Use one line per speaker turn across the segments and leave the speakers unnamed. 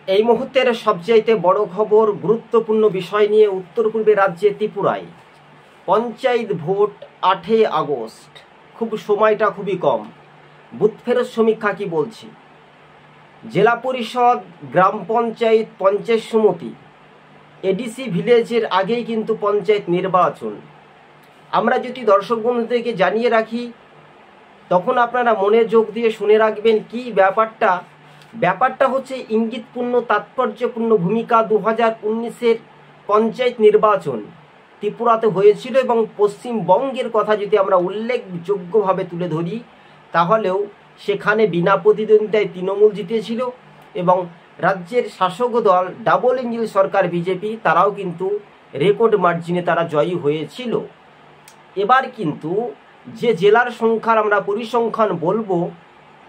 এই মুহূর্তের সবচাইতে বড় খবর, গুরুত্বপূর্ণ বিষয় নিয়ে উত্তর পূর্বে রাজ্যে ত্রিপুরায় পঞ্চায়েত ভোট 8 আগস্ট। খুব সময়টা খুবই কম। বুথ ফেরত সমীক্ষা কি বলছি, জেলা পরিষদ, গ্রাম পঞ্চায়েত, পঞ্চায়েত সমিতি, এডিসি ভিলেজের আগেই কিন্তু পঞ্চায়েত নির্বাচন। আমরা যদি দর্শক বন্ধুদেরকে জানিয়ে রাখি, তখন আপনারা মনে যোগ দিয়ে শুনে রাখবেন কি ব্যাপারটা হচ্ছে ইঙ্গিতপূর্ণ, তাৎপর্যপূর্ণ ভূমিকা। 2019-এর পঞ্চায়েত নির্বাচন ত্রিপুরাতে হয়েছিল এবং পশ্চিমবঙ্গের কথা যদি আমরা উল্লেখযোগ্যভাবে তুলে ধরি, তাহলেও সেখানে বিনা প্রতিদ্বন্দ্বিতায় তৃণমূল জিতেছিল এবং রাজ্যের শাসক দল ডাবল ইঞ্জিন সরকার বিজেপি, তারাও কিন্তু রেকর্ড মার্জিনে তারা জয়ী হয়েছিল। এবার কিন্তু যে জেলার সংখ্যার আমরা পরিসংখ্যান বলবো,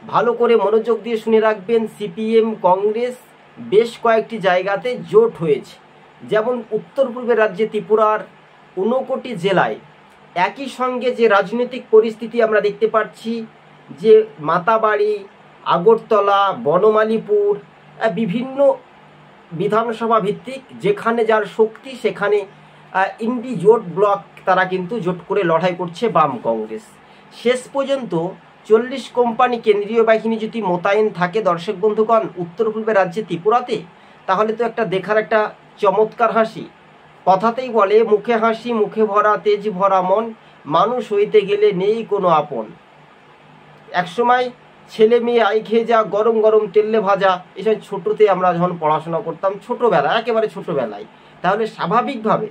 ভালো করে মনোযোগ দিয়ে শুনে রাখবেন। সিপিএম কংগ্রেস বেশ কয়েকটি জায়গাতে জোট হয়েছে, যেমন উত্তর পূর্বের রাজ্যে ত্রিপুরার 59টি জেলায় একই সঙ্গে যে রাজনৈতিক পরিস্থিতি আমরা দেখতে পাচ্ছি, যে মাতাবাড়ি, আগরতলা, বনমালীপুর, বিভিন্ন বিধানসভা ভিত্তিক যেখানে যার শক্তি সেখানে ইন্ডি জোট ব্লক তারা কিন্তু জোট করে লড়াই করছে বাম কংগ্রেস। শেষ পর্যন্ত 40 কোম্পানি কেন্দ্রীয় বাহিনী যদি মোতায়েন থাকে দর্শক বন্ধুগণ উত্তর পূর্বের রাজ্যে ত্রিপুরাতে, তাহলে তো একটা দেখার একটা চমৎকার হাসি। কথাতেই বলে, মুখে হাসি মুখে ভরা তেজ ভরা মন, মানুষ হইতে গেলে নেই কোনো আপন। একসময় ছেলে মেয়ে আই খেয়ে যা, গরম গরম তেলে ভাজা, এসব ছোটোতে আমরা যখন পড়াশোনা করতাম, ছোটোবেলায়, একেবারে ছোটোবেলায়, তাহলে স্বাভাবিকভাবে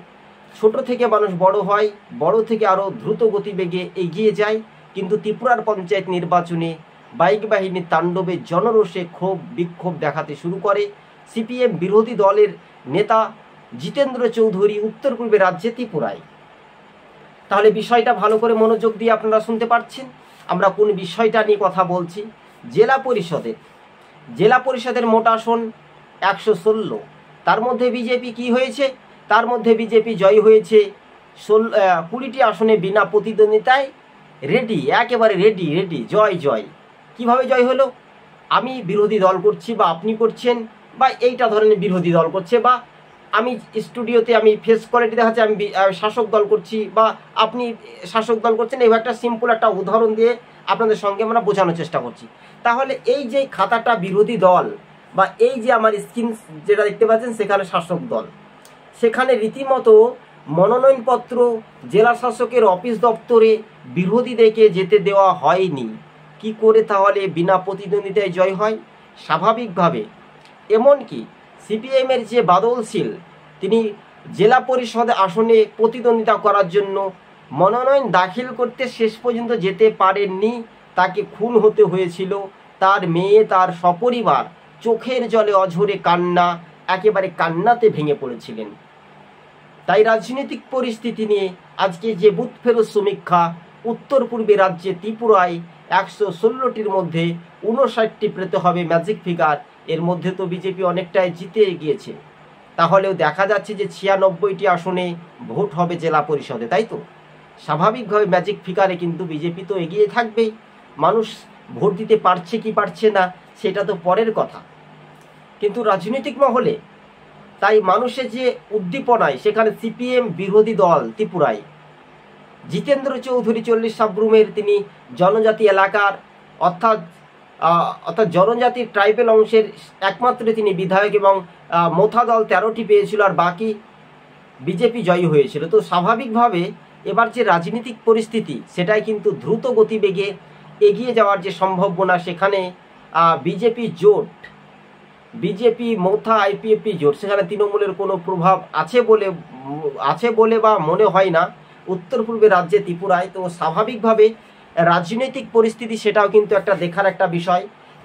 ছোট থেকে মানুষ বড় হয়, বড় থেকে আরও দ্রুত গতিবেগে এগিয়ে যায়। কিন্তু ত্রিপুরার পঞ্চায়েত নির্বাচনে বাইক বাহিনীর তাণ্ডবে জনরোষে ক্ষোভ বিক্ষোভ দেখাতে শুরু করে সিপিএম বিরোধী দলের নেতা জিতেন্দ্র চৌধুরী উত্তর পূর্বে রাজ্যে ত্রিপুরায়। তাহলে বিষয়টা ভালো করে মনোযোগ দিয়ে আপনারা শুনতে পারছেন আমরা কোন বিষয়টা নিয়ে কথা বলছি। জেলা পরিষদের মোট আসন 116, তার মধ্যে বিজেপি কি হয়েছে, তার মধ্যে বিজেপি জয় হয়েছে 20টি আসনে বিনা প্রতিদ্বন্দ্বিতায়। রেডি, একেবারে রেডি, জয়। কিভাবে জয় হলো? আমি বিরোধী দল করছি বা আপনি করছেন, বা এইটা ধরনের বিরোধী দল করছে, বা আমি স্টুডিওতে আমি ফেস কোয়ালিটি দেখাচ্ছি আমি শাসক দল করছি, বা আপনি শাসক দল করছেন। এইভাবে একটা সিম্পল একটা উদাহরণ দিয়ে আপনাদের সঙ্গে আমরা বোঝানোর চেষ্টা করছি। তাহলে এই যে খাতাটা বিরোধী দল, বা এই যে আমার স্ক্রিন যেটা দেখতে পাচ্ছেন সেখানে শাসক দল, সেখানে রীতিমতো মনোনয়নপত্র জেলা শাসকের অফিস দপ্তরে বিরোধীদেরকে যেতে দেওয়া হয়নি। কি করে তাহলে বিনা প্রতিদ্বন্দ্বিতায় জয় হয়? স্বাভাবিকভাবে। এমনকি সিপিএমের যে বাদল শীল, তিনি জেলা পরিষদ আসনে প্রতিদ্বন্দ্বিতা করার জন্য মনোনয়ন দাখিল করতে শেষ পর্যন্ত যেতে পারেননি, তাকে খুন হতে হয়েছিল। তার মেয়ে, তার সপরিবার চোখের জলে অঝরে কান্না, একেবারে কান্নাতে ভেঙে পড়েছিলেন। তাই রাজনৈতিক পরিস্থিতি নিয়ে আজকে যে বুথ ফেরত সমীক্ষা, উত্তর পূর্বে রাজ্যে ত্রিপুরায় 116টির মধ্যে 59টি পেতে হবে ম্যাজিক ফিগার। এর মধ্যে তো বিজেপি অনেকটাই জিতে গিয়েছে, তাহলেও দেখা যাচ্ছে যে 96টি আসনে ভোট হবে জেলা পরিষদে, তাই তো স্বাভাবিকভাবে ম্যাজিক ফিগারে কিন্তু বিজেপি তো এগিয়ে থাকবেই। মানুষ ভোট দিতে পারছে কি পারছে না সেটা তো পরের কথা, কিন্তু রাজনৈতিক মহলে তাই মানুষের যে উদ্দীপনায়, সেখানে সিপিএম বিরোধী দল ত্রিপুরায় জিতেন্দ্র চৌধুরী 40 সাবরুমের, তিনি জনজাতি এলাকার অর্থাৎ জনজাতি ট্রাইবেল অংশের একমাত্র তিনি বিধায়ক, এবং মোথা দল 13টি পেয়েছিল, আর বাকি বিজেপি জয়ী হয়েছিল। তো স্বাভাবিকভাবে এবার যে রাজনৈতিক পরিস্থিতি সেটাই কিন্তু দ্রুত গতিবেগে এগিয়ে যাওয়ার যে সম্ভাবনা, সেখানে বিজেপি জোট, বিজেপি মোথা আইপিএফটি জোট, সেখানে তৃণমূলের কোনো প্রভাব আছে বলে বা মনে হয় না উত্তর পূর্বে রাজ্যে ত্রিপুরায়। তো স্বাভাবিকভাবে রাজনৈতিক পরিস্থিতি সেটাও কিন্তু একটা দেখার একটা বিষয়।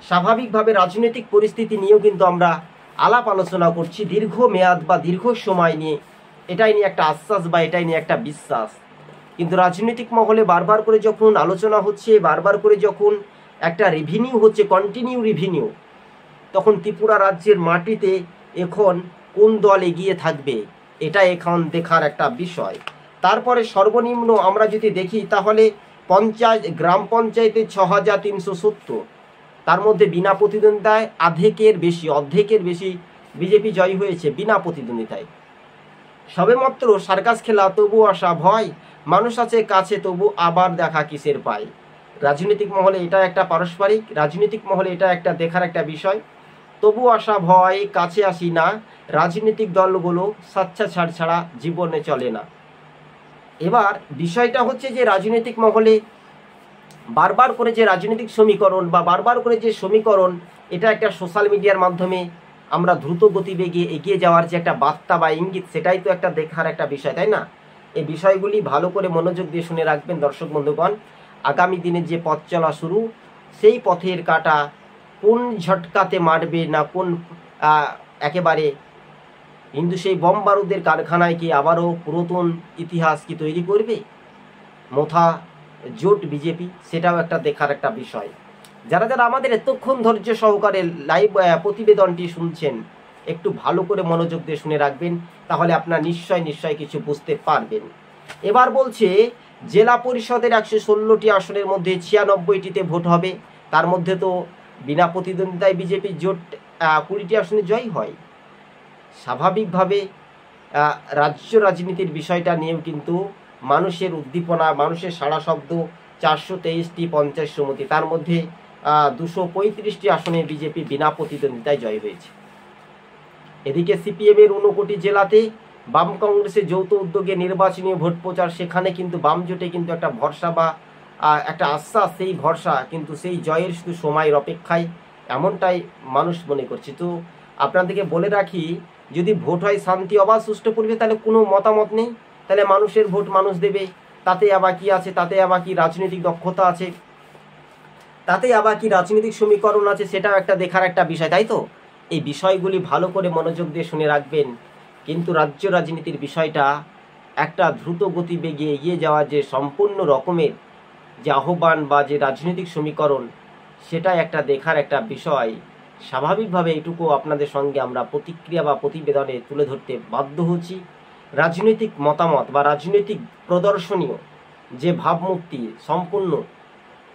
স্বাভাবিকভাবে রাজনৈতিক পরিস্থিতি নিয়েও কিন্তু আমরা আলাপ আলোচনা করছি দীর্ঘ মেয়াদ বা দীর্ঘ সময় নিয়ে, এটাই নিয়ে একটা আশ্বাস বা এটাই নিয়ে একটা বিশ্বাস। কিন্তু রাজনৈতিক মহলে বারবার করে যখন আলোচনা হচ্ছে, বারবার করে যখন একটা রিভিনিউ হচ্ছে, কন্টিনিউ রিভিনিউ, তখন ত্রিপুরা রাজ্যের মাটিতে এখন কোন দল এগিয়ে থাকবে এটা এখন দেখার একটা বিষয়। তারপরে সর্বনিম্ন আমরা যদি দেখি, তাহলে গ্রাম পঞ্চায়েতে 6370, তার মধ্যে বিনা প্রতিদ্বন্দ্বিতায় অর্ধেকের বেশি বিজেপি জয়ী হয়েছে বিনা প্রতিদ্বন্দ্বিতায়। সবেমাত্র সার্কাস খেলা, তবু আশা ভয়, মানুষ আছে কাছে তবু আবার দেখা কিসের পায়। রাজনৈতিক মহলে এটা একটা পারস্পরিক, রাজনৈতিক মহলে এটা একটা দেখার একটা বিষয়। তবু আশা ভয়, কাছে আসি না, রাজনৈতিক দলগুলো স্বেচ্ছাচার ছাড়া জীবনে চলে না। এবার বিষয়টা হচ্ছে যে রাজনৈতিক মহলে বারবার করে যে রাজনৈতিক সমীকরণ বা বারবার করে যে সমীকরণ, এটা একটা সোশ্যাল মিডিয়ার মাধ্যমে আমরা দ্রুত গতিবেগে এগিয়ে যাওয়ার যে একটা বার্তা বা ইঙ্গিত, সেটাই তো একটা দেখার একটা বিষয়, তাই না? এই বিষয়গুলি ভালো করে মনোযোগ দিয়ে শুনে রাখবেন দর্শক বন্ধুগণ। আগামী দিনে যে পথ চলা শুরু, সেই পথের কাটা কোন ঝটকাতে মারবে না কোন একেবারে কিন্তু সেই বম বারুদের কারখানায় কি আবারও পুরাতন ইতিহাস কি তৈরি করবে মোথা জোট বিজেপি, সেটাও একটা দেখার একটা বিষয়। যারা যারা আমাদের এতক্ষণ ধৈর্য সহকারে লাইভ প্রতিবেদনটি শুনছেন, একটু ভালো করে মনোযোগ দিয়ে শুনে রাখবেন, তাহলে আপনার নিশ্চয় কিছু বুঝতে পারবেন। এবার বলছে জেলা পরিষদের 116টি আসনের মধ্যে 96টিতে ভোট হবে। তার মধ্যে তো বিনা প্রতিদ্বন্দ্বিতায় বিজেপি জোট 20টি আসনে জয়ী হয়। স্বাভাবিকভাবে রাজ্য রাজনীতির বিষয়টা নিয়েও কিন্তু মানুষের উদ্দীপনা, মানুষের সাড়া শব্দ, 423টি পঞ্চায়েত সমিতি, তার মধ্যে 235টি আসনে বিজেপি বিনা প্রতিদ্বন্দ্বিতায় জয় হয়েছে। এদিকে সিপিএমের 59টি জেলাতে বাম কংগ্রেসের যৌথ উদ্যোগে নির্বাচনী ভোট প্রচার, সেখানে কিন্তু বাম জোটে কিন্তু একটা ভরসা বা একটা আশ্বাস, সেই ভরসা কিন্তু সেই জয়ের শুধু সময়ের অপেক্ষায়, এমনটাই মানুষ মনে করছে। তো আপনাদেরকে বলে রাখি, যদি ভোট হয় শান্তি অবাধ সুষ্ঠু পূর্বে, তাহলে কোনো মতামত নেই, তাহলে মানুষের ভোট মানুষ দেবে। তাতে আবার কি আছে, তাতে আবার কি রাজনৈতিক দক্ষতা আছে, তাতে আবার কি রাজনৈতিক সমীকরণ আছে, সেটাও একটা দেখার একটা বিষয়, তাই তো? এই বিষয়গুলি ভালো করে মনোযোগ দিয়ে শুনে রাখবেন। কিন্তু রাজ্য রাজনীতির বিষয়টা একটা দ্রুত গতিবেগে এগিয়ে যাওয়া যে সম্পূর্ণ রকমের যে আহ্বান বা যে রাজনৈতিক সমীকরণ, সেটাই একটা দেখার একটা বিষয়। স্বাভাবিকভাবে এইটুকু আপনাদের সঙ্গে আমরা প্রতিক্রিয়া বা প্রতিবেদনে তুলে ধরতে বাধ্য হচ্ছি। রাজনৈতিক মতামত বা রাজনৈতিক প্রদর্শনীয় যে ভাবমূর্তি সম্পূর্ণ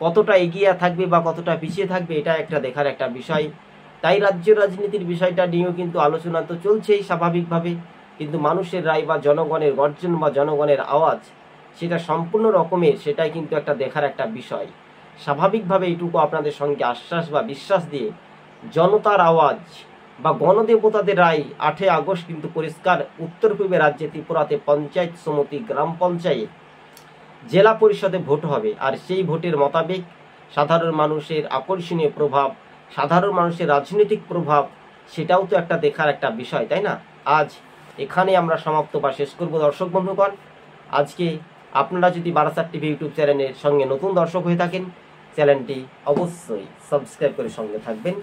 কতটা এগিয়ে থাকবে বা কতটা পিছিয়ে থাকবে, এটা একটা দেখার একটা বিষয়। তাই রাজ্য রাজনীতির বিষয়টা নিয়েও কিন্তু আলোচনা তো চলছেই স্বাভাবিকভাবে, কিন্তু মানুষের রায় বা জনগণের গর্জন বা জনগণের আওয়াজ, সেটা সম্পূর্ণ রকমের, সেটাই কিন্তু একটা দেখার একটা বিষয়। স্বাভাবিকভাবে এইটুকু আপনাদের সঙ্গে আশ্বাস বা বিশ্বাস দিয়ে, জনতার আওয়াজ বা গণদেবতাদের রায় 8 আগস্ট কিন্তু পরিষ্কার উত্তর পূর্বে রাজ্যে ত্রিপুরাতে পঞ্চায়েত সমিতি, গ্রাম পঞ্চায়েত, জেলা পরিষদে ভোট হবে। আর সেই ভোটের মোতাবেক সাধারণ মানুষের আকর্ষণীয় প্রভাব, সাধারণ মানুষের রাজনৈতিক প্রভাব, সেটাও তো একটা দেখার একটা বিষয়, তাই না? আজ এখানে আমরা সমাপ্ত বা শেষ করব দর্শক বন্ধুগণ। আজকে আপনারা যদি বারাসাত টিভি ইউটিউব চ্যানেলের সঙ্গে নতুন দর্শক হয়ে থাকেন, চ্যানেলটি অবশ্যই সাবস্ক্রাইব করে সঙ্গে থাকবেন।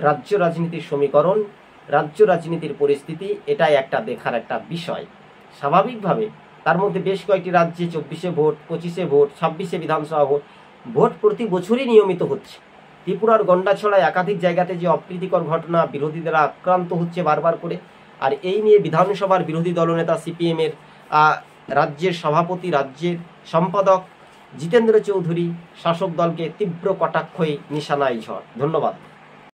রাজ্য রাজনীতির সমীকরণ, রাজ্য রাজনীতির পরিস্থিতি, এটাই একটা দেখার একটা বিষয়। স্বাভাবিকভাবে তার মধ্যে বেশ কয়েকটি রাজ্যে 24-এ ভোট, 25-এ ভোট, 26-এ বিধানসভা ভোট প্রতি বছরই নিয়মিত হচ্ছে। ত্রিপুরার গন্ডাছড়ায় একাধিক জায়গাতে যে অপ্রীতিকর ঘটনা, বিরোধীরা আক্রান্ত হচ্ছে বারবার করে, আর এই নিয়ে বিধানসভার বিরোধী দলনেতা সিপিএমের রাজ্যের সভাপতি, রাজ্যের সম্পাদক জিতেন্দ্র চৌধুরী শাসক দলকে তীব্র কটাক্ষই নিশানায় ঝড়। ধন্যবাদ।